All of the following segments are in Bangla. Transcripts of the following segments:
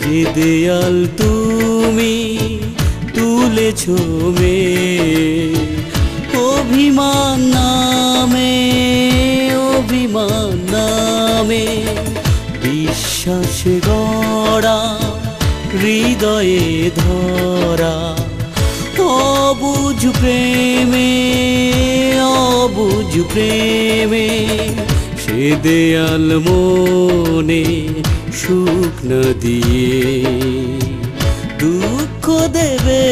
যে দেয়াল তুমি তুলেছো মেয়ে, অভিমান নামে, অভিমান নামে বিশ্বাসে গড়া, হৃদয়ে ধরা অবুঝ প্রেমে, অবুঝ প্রেমে সে দেয়াল মনে সুখ না দিয়ে দুঃখ দেবে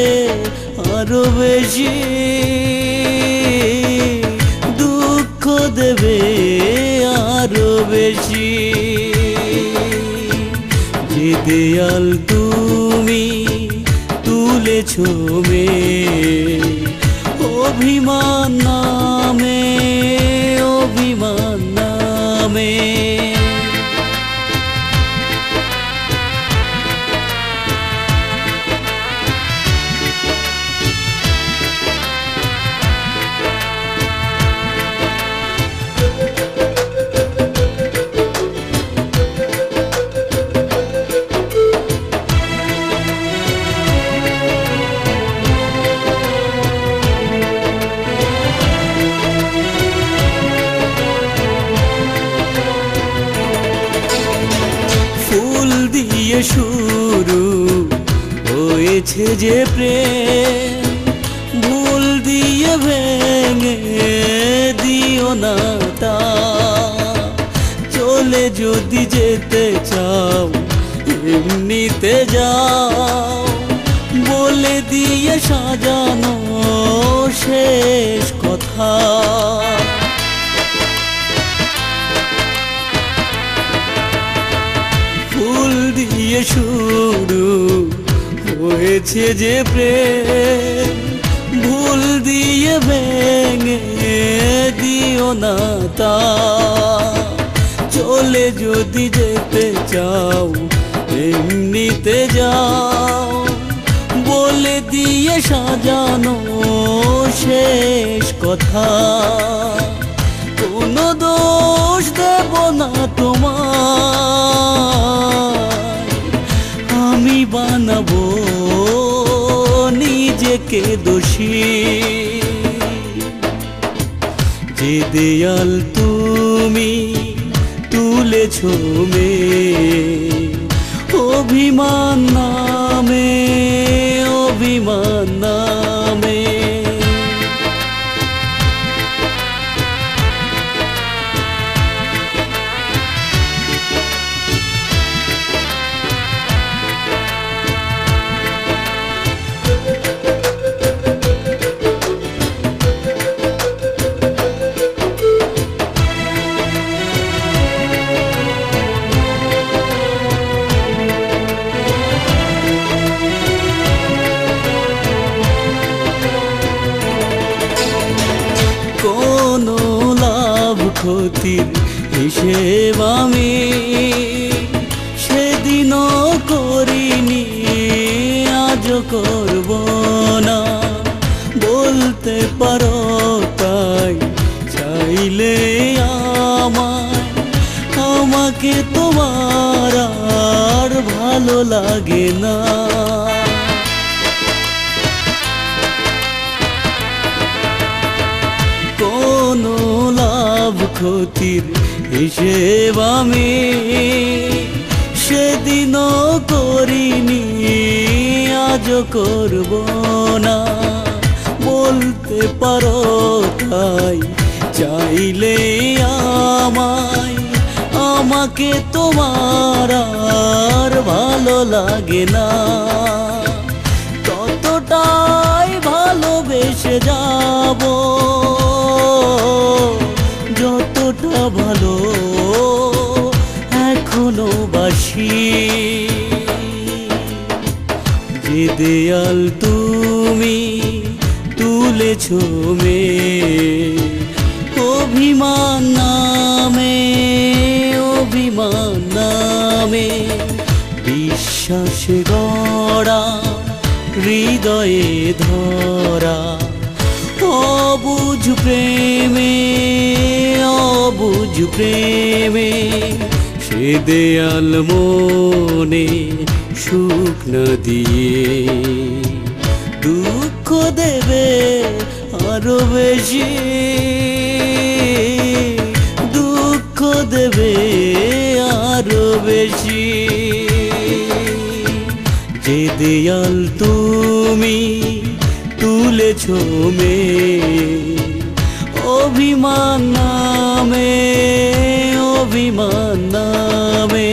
আরো বেশি, দুঃখ দেবে আরো বেশি। যে দেয়াল তুমি তুলেছো মেয়ে, অভিমান নামে, অভিমান নামে। ফুল দিয়ে শুরু হয়েছে যে প্রেম, ভুল দিয়ে ভেঙে দিও না তা। চলে যদি যেতে চাও এমনিতে যাও, বলে দিয়ে সাজানো শেষ কথা। ফুল দিয়ে শুরু হয়েছে যে প্রেম, ভুল দিয়ে ভেঙে দিও না তা। চলে যদি যেতে চাও এমনিতে যাও, বলে দিয়ে সাজানো শেষ কথা। কোনো দোষ দেব না তোমার, আমি বানাবো নিজেকে দোষী। যে দেয়াল তুমি তুলেছো মেয়ে, অভিমান নামে, অভিমান নামে। কোনো লাভ ক্ষতির হিসেব আমি সেদিনও করিনি, আজও করব না। বলতে পারো তাই চাইলে আমায়, আমাকে তোমার আর ভালো লাগে না। কোনো লাভ ক্ষতির হিসেব আমি সেদিনও করিনি, আজও করব না। বলতে পারো তাই চাইলে আমায়, আমাকে তোমার আর ভালো লাগে না। ততটাই ভালোবেসে যাব যতটা ভালো এখনো বাসি। যে দেয়াল তুমি তুলেছো মেয়ে, অভিমান নামে, অভিমান নামে বিশ্বাসে গড়া, হৃদয়ে ধরা অবুঝ প্রেমে, অবুঝ প্রেমে সে দেয়াল মনে সুখ না দিয়ে দুঃখ দেবে আরো বেশি, দুঃখ দেবে আরো বেশি। যে দেয়াল তুমি তুলেছ মেয়ে, অভিমান নামে, অভিমান নামে